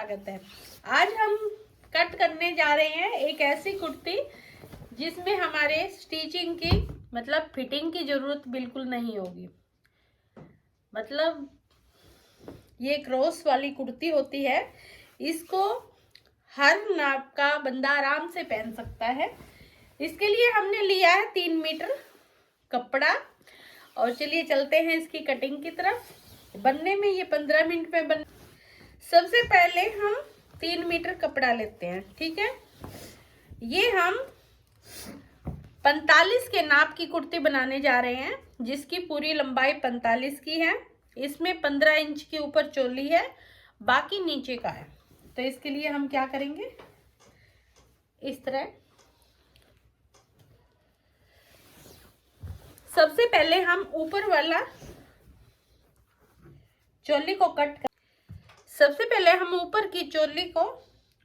स्वागत है। आज हम कट करने जा रहे हैं एक ऐसी कुर्ती जिसमें हमारे स्टिचिंग की मतलब फिटिंग की जरूरत बिल्कुल नहीं होगी। मतलब ये क्रॉस वाली कुर्ती होती है, इसको हर नाप का बंदा आराम से पहन सकता है। इसके लिए हमने लिया है 3 मीटर कपड़ा और चलिए चलते हैं इसकी कटिंग की तरफ। बनने में ये 15 मिनट में बन। सबसे पहले हम 3 मीटर कपड़ा लेते हैं, ठीक है। ये हम 45 के नाप की कुर्ती बनाने जा रहे हैं, जिसकी पूरी लंबाई 45 की है। इसमें 15 इंच के ऊपर चोली है, बाकी नीचे का है। तो इसके लिए हम क्या करेंगे, इस तरह सबसे पहले हम ऊपर वाला चोली को सबसे पहले हम ऊपर की चोली को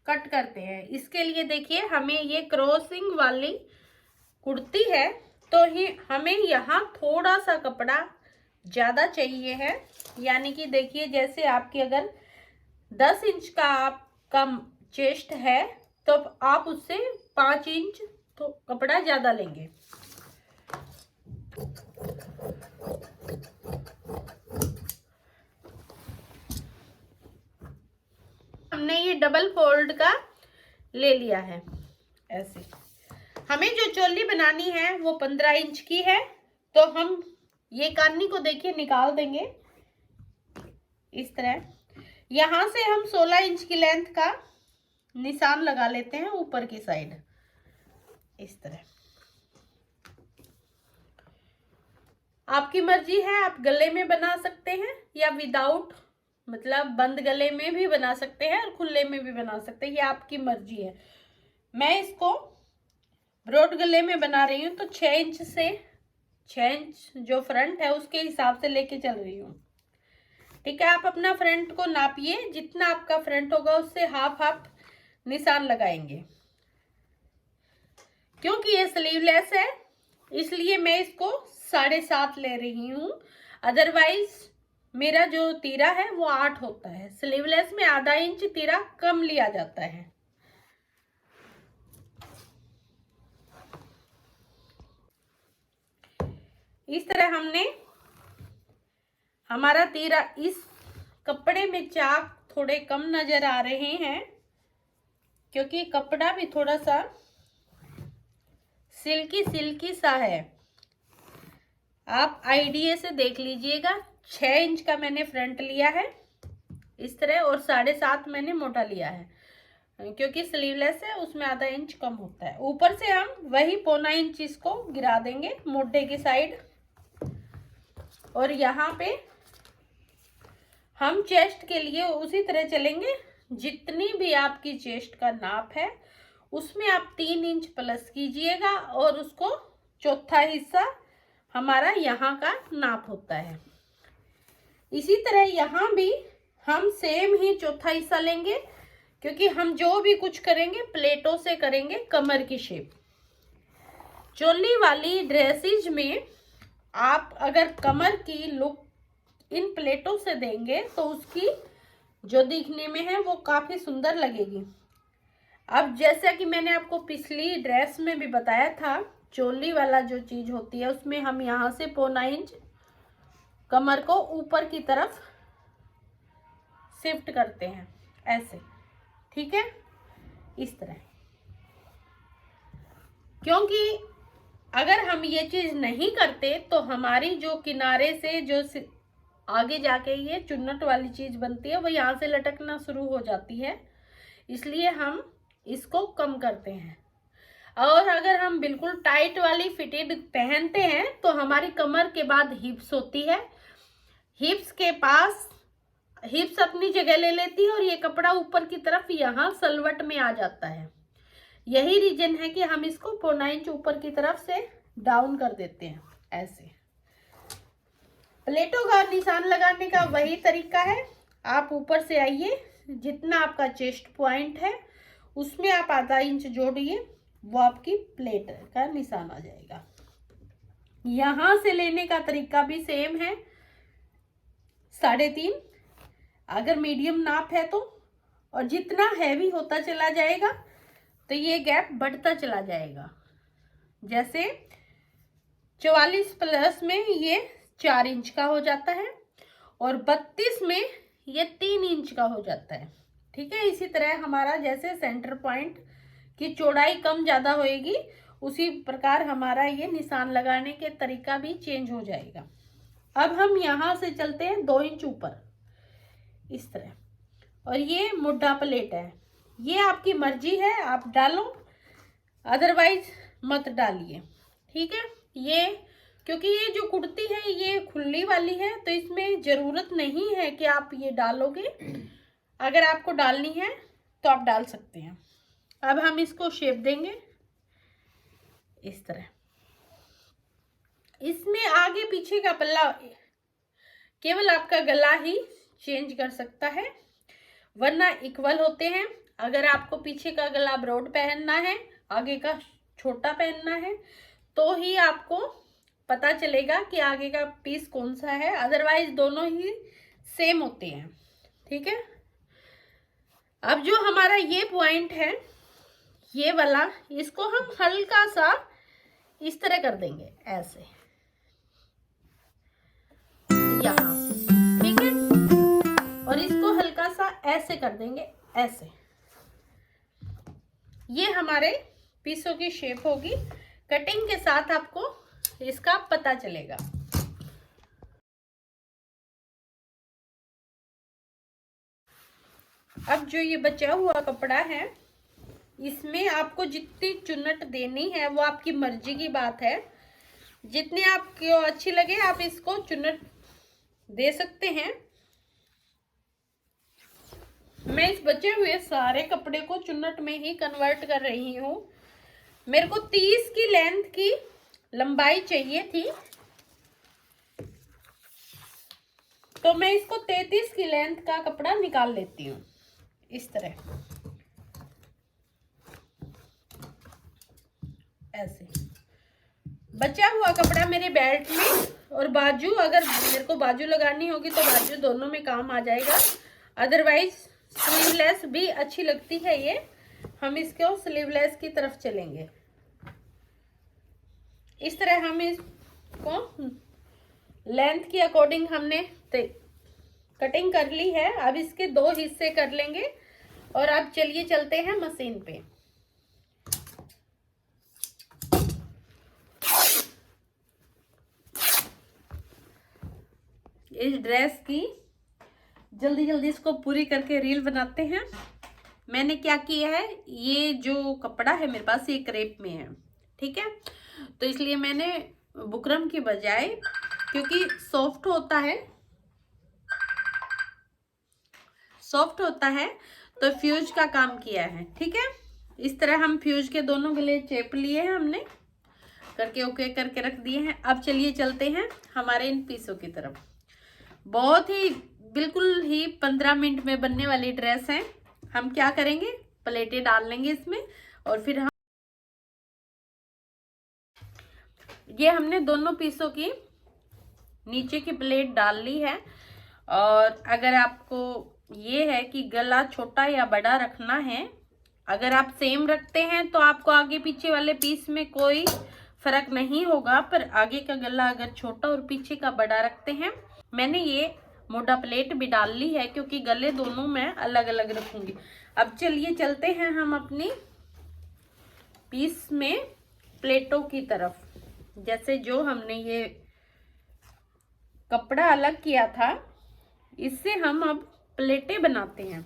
कट करते हैं। इसके लिए देखिए, हमें ये क्रॉसिंग वाली कुर्ती है तो ही हमें यहाँ थोड़ा सा कपड़ा ज़्यादा चाहिए है। यानी कि देखिए, जैसे आपकी अगर 10 इंच का आपका चेस्ट है तो आप उससे 5 इंच तो कपड़ा ज़्यादा लेंगे। हमने ये डबल फोल्ड का ले लिया है। ऐसे हमें जो चोली बनानी है वो 15 इंच की है, तो हम ये कानी को देखिए निकाल देंगे इस तरह। यहां से हम 16 इंच की लेंथ का निशान लगा लेते हैं ऊपर की साइड, इस तरह। आपकी मर्जी है, आप गले में बना सकते हैं या विदाउट मतलब बंद गले में भी बना सकते हैं और खुले में भी बना सकते हैं, ये आपकी मर्जी है। मैं इसको ब्रॉड गले में बना रही हूँ, तो 6 इंच से 6 इंच जो फ्रंट है उसके हिसाब से लेके चल रही हूँ, ठीक है। आप अपना फ्रंट को नापिए, जितना आपका फ्रंट होगा उससे हाफ हाफ निशान लगाएंगे। क्योंकि ये स्लीवलेस है इसलिए मैं इसको 7.5 ले रही हूँ। अदरवाइज मेरा जो तीरा है वो 8 होता है। स्लीवलेस में आधा इंच तीरा कम लिया जाता है। इस तरह हमने हमारा तीरा, इस कपड़े में चाक थोड़े कम नजर आ रहे हैं क्योंकि कपड़ा भी थोड़ा सा सिल्की सिल्की सा है। आप आईडिया से देख लीजिएगा। 6 इंच का मैंने फ्रंट लिया है इस तरह, और 7.5 मैंने मोटा लिया है क्योंकि स्लीवलेस है, उसमें आधा इंच कम होता है। ऊपर से हम वही 1.25 इंच इसको गिरा देंगे मोटे की साइड। और यहाँ पे हम चेस्ट के लिए उसी तरह चलेंगे। जितनी भी आपकी चेस्ट का नाप है उसमें आप 3 इंच प्लस कीजिएगा, और उसको चौथा हिस्सा हमारा यहाँ का नाप होता है। इसी तरह यहाँ भी हम सेम ही चौथा हिस्सा लेंगे, क्योंकि हम जो भी कुछ करेंगे प्लेटों से करेंगे कमर की शेप। चोली वाली ड्रेसेज में आप अगर कमर की लुक इन प्लेटों से देंगे तो उसकी जो दिखने में है वो काफी सुंदर लगेगी। अब जैसा कि मैंने आपको पिछली ड्रेस में भी बताया था, चोली वाला जो चीज होती है उसमें हम यहाँ से 1.25 इंच कमर को ऊपर की तरफ शिफ्ट करते हैं ऐसे, ठीक है, इस तरह। क्योंकि अगर हम ये चीज नहीं करते तो हमारी जो किनारे से जो आगे जाके ये चुन्नट वाली चीज बनती है वो यहाँ से लटकना शुरू हो जाती है, इसलिए हम इसको कम करते हैं। और अगर हम बिल्कुल टाइट वाली फिटेड पहनते हैं तो हमारी कमर के बाद हिप्स होती है, हिप्स के पास हिप्स अपनी जगह ले लेती है और ये कपड़ा ऊपर की तरफ यहाँ सलवट में आ जाता है। यही रीजन है कि हम इसको 1.25 इंच ऊपर की तरफ से डाउन कर देते हैं ऐसे। प्लेटों का निशान लगाने का वही तरीका है। आप ऊपर से आइए, जितना आपका चेस्ट पॉइंट है उसमें आप आधा इंच जोड़िए, वो आपकी प्लेट का निशान आ जाएगा। यहां से लेने का तरीका भी सेम है, 3.5। अगर मीडियम नाप है तो और जितना हैवी होता चला जाएगा तो ये गैप बढ़ता चला जाएगा। जैसे 44 प्लस में ये 4 इंच का हो जाता है और 32 में ये 3 इंच का हो जाता है। ठीक है, इसी तरह हमारा जैसे सेंटर पॉइंट की चौड़ाई कम ज़्यादा होएगी, उसी प्रकार हमारा ये निशान लगाने के तरीका भी चेंज हो जाएगा। अब हम यहाँ से चलते हैं 2 इंच ऊपर इस तरह, और ये मुड्ढा प्लेट है। ये आपकी मर्जी है, आप डालो, अदरवाइज मत डालिए। ठीक है, ये क्योंकि ये जो कुर्ती है ये खुली वाली है तो इसमें ज़रूरत नहीं है कि आप ये डालोगे। अगर आपको डालनी है तो आप डाल सकते हैं। अब हम इसको शेप देंगे इस तरह। इसमें आगे पीछे का पल्ला केवल आपका गला ही चेंज कर सकता है, वरना इक्वल होते हैं। अगर आपको पीछे का गला ब्रॉड पहनना है, आगे का छोटा पहनना है, तो ही आपको पता चलेगा कि आगे का पीस कौन सा है, अदरवाइज दोनों ही सेम होते हैं। ठीक है, अब जो हमारा ये पॉइंट है ये वाला, इसको हम हल्का सा इस तरह कर देंगे ऐसे यहाँ। ठीक है, और इसको हल्का सा ऐसे कर देंगे ऐसे। ये हमारे पीसों की शेप होगी। कटिंग के साथ आपको इसका पता चलेगा। अब जो ये बचा हुआ कपड़ा है, इसमें आपको जितनी चुन्नट देनी है वो आपकी मर्जी की बात है। जितनी आपको अच्छी लगे आप इसको चुन्नट दे सकते हैं। मैं इस बचे हुए सारे कपड़े को चुन्नट में ही कन्वर्ट कर रही हूँ। मेरे को 30 की लेंथ की लंबाई चाहिए थी, तो मैं इसको 33 की लेंथ का कपड़ा निकाल लेती हूँ इस तरह ऐसे। बचा हुआ कपड़ा मेरे बेल्ट में, और बाजू अगर मेरे को बाजू लगानी होगी तो बाजू दोनों में काम आ जाएगा। अदरवाइज स्लीवलेस भी अच्छी लगती है ये। हम इसको स्लीवलेस की तरफ चलेंगे। इस तरह हम इसको लेंथ के अकॉर्डिंग हमने कटिंग कर ली है। अब इसके 2 हिस्से कर लेंगे और अब चलिए चलते हैं मशीन पे। इस ड्रेस की जल्दी जल्दी इसको पूरी करके रील बनाते हैं। मैंने क्या किया है, ये जो कपड़ा है मेरे पास ये क्रेप में है। ठीक है, तो इसलिए मैंने बुकरम की बजाय, क्योंकि सॉफ्ट होता है तो फ्यूज का काम किया है। ठीक है, इस तरह हम फ्यूज के दोनों गले चेप लिए हैं, हमने करके ओके करके रख दिए हैं। अब चलिए चलते हैं हमारे इन पीसों की तरफ। बहुत ही बिल्कुल ही 15 मिनट में बनने वाली ड्रेस है। हम क्या करेंगे, प्लेटें डाल लेंगे इसमें, और फिर हम ये हमने दोनों पीसों की नीचे की प्लेट डाल ली है। और अगर आपको ये है कि गला छोटा या बड़ा रखना है, अगर आप सेम रखते हैं तो आपको आगे पीछे वाले पीस में कोई फर्क नहीं होगा। पर आगे का गला अगर छोटा और पीछे का बड़ा रखते हैं, मैंने ये मोटा प्लेट भी डाल ली है क्योंकि गले दोनों मैं अलग अलग रखूंगी। अब चलिए चलते हैं हम अपनी पीस में प्लेटों की तरफ। जैसे जो हमने ये कपड़ा अलग किया था, इससे हम अब प्लेटें बनाते हैं।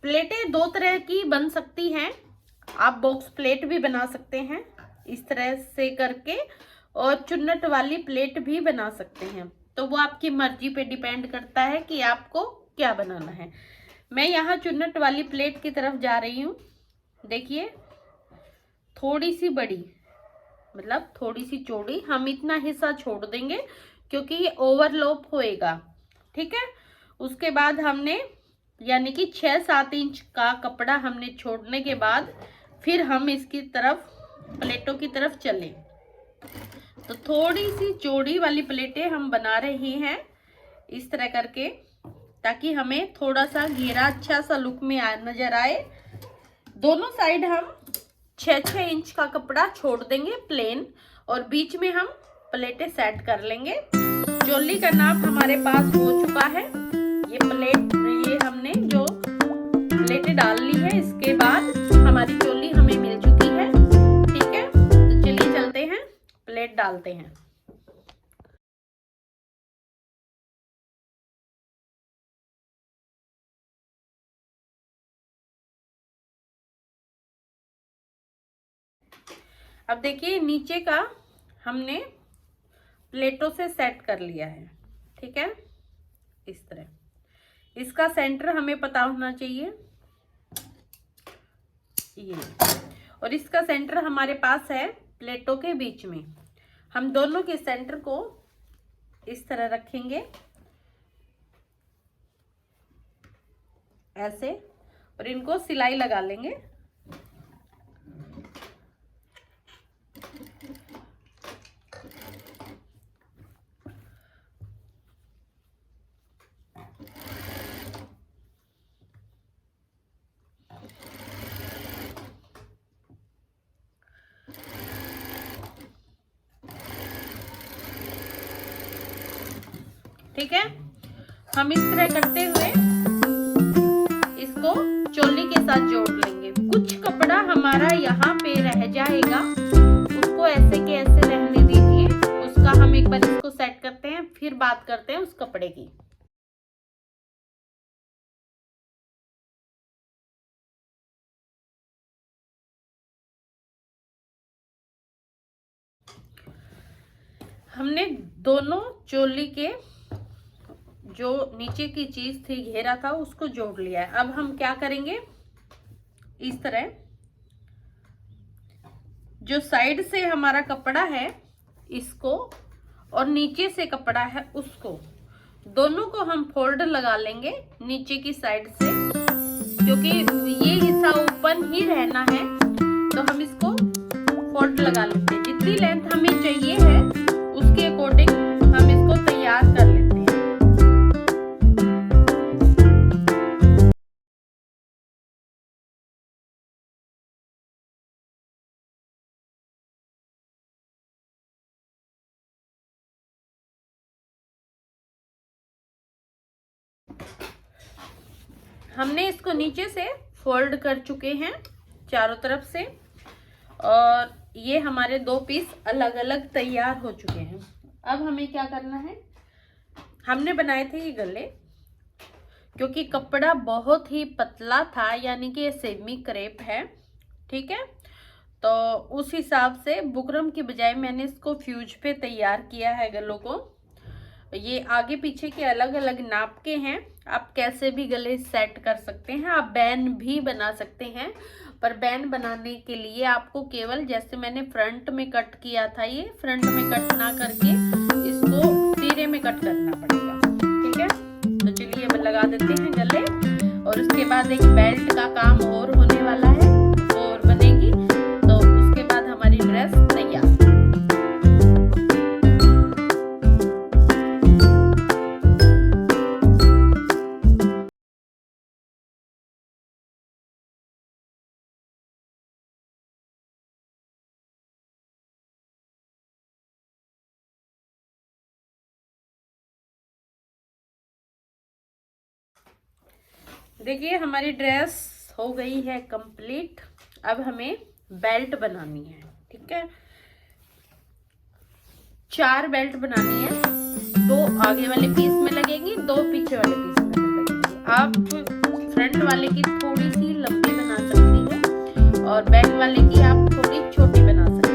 प्लेटें 2 तरह की बन सकती हैं। आप बॉक्स प्लेट भी बना सकते हैं इस तरह से करके, और चुन्नट वाली प्लेट भी बना सकते हैं। तो वो आपकी मर्जी पे डिपेंड करता है कि आपको क्या बनाना है। मैं यहाँ चुन्नट वाली प्लेट की तरफ जा रही हूँ। देखिए, थोड़ी सी बड़ी, मतलब थोड़ी सी चौड़ी, हम इतना हिस्सा छोड़ देंगे क्योंकि ये ओवरलैप होएगा। ठीक है, उसके बाद हमने यानी कि 6-7 इंच का कपड़ा हमने छोड़ने के बाद फिर हम इसकी तरफ प्लेटों की तरफ चलें। तो थोड़ी सी चौड़ी वाली प्लेटें हम बना रहे हैं इस तरह करके, ताकि हमें थोड़ा सा घेरा अच्छा सा लुक में नजर आए। दोनों साइड हम 6-6 इंच का कपड़ा छोड़ देंगे प्लेन, और बीच में हम प्लेटें सेट कर लेंगे। चोली का नाप हमारे पास हो चुका है। ये हमने जो प्लेटें डाल ली है, इसके बाद हमारी चोली हमें मिल चुकी है। ठीक है, तो चलिए चलते हैं, प्लेट डालते हैं। अब देखिए नीचे का हमने प्लेटों से सेट कर लिया है। ठीक है, इस तरह इसका सेंटर हमें पता होना चाहिए ये, और इसका सेंटर हमारे पास है प्लेटों के बीच में। हम दोनों के सेंटर को इस तरह रखेंगे ऐसे, और इनको सिलाई लगा लेंगे। ठीक है, हम इस तरह करते हुए इसको चोली के साथ जोड़ लेंगे। कुछ कपड़ा हमारा यहाँ पे रह जाएगा, उसको ऐसे के ऐसे रहने दीजिए। उसका हम एक बार इसको सेट करते हैं, फिर बात करते हैं उस कपड़े की। हमने दोनों चोली के जो नीचे की चीज थी, घेरा था, उसको जोड़ लिया है। अब हम क्या करेंगे, इस तरह जो साइड से हमारा कपड़ा है इसको, और नीचे से कपड़ा है उसको, दोनों को हम फोल्ड लगा लेंगे नीचे की साइड से, क्योंकि ये हिस्सा ओपन ही रहना है। तो हम इसको फोल्ड लगा लेते हैं। जितनी लेंथ हमें चाहिए है उसके अकॉर्डिंग हम इसको तैयार कर लेते हैं। हमने इसको नीचे से फोल्ड कर चुके हैं चारों तरफ से, और ये हमारे दो पीस अलग अलग तैयार हो चुके हैं। अब हमें क्या करना है, हमने बनाए थे ये गले, क्योंकि कपड़ा बहुत ही पतला था, यानी कि ये सेमी क्रेप है। ठीक है, तो उस हिसाब से बुकरम की बजाय मैंने इसको फ्यूज पे तैयार किया है गलों को। ये आगे पीछे के अलग अलग नाप के हैं, आप कैसे भी गले सेट कर सकते हैं। आप बैन भी बना सकते हैं, पर बैन बनाने के लिए आपको केवल, जैसे मैंने फ्रंट में कट किया था, ये फ्रंट में कट ना करके इसको तीरे में कट करना पड़ेगा। ठीक है, तो चलिए अब लगा देते हैं गले, और उसके बाद एक बेल्ट का काम और होने वाला है, और बनेगी, तो उसके बाद हमारी ड्रेस तैयार। देखिए हमारी ड्रेस हो गई है कंप्लीट। अब हमें बेल्ट बनानी है। ठीक है, 4 बेल्ट बनानी है, 2 आगे वाले पीस में लगेंगी, 2 पीछे वाले पीस में लगेंगी। आप फ्रंट वाले की थोड़ी सी लंबी बना सकती हो, और बैक वाले की आप थोड़ी छोटी बना सकती हो।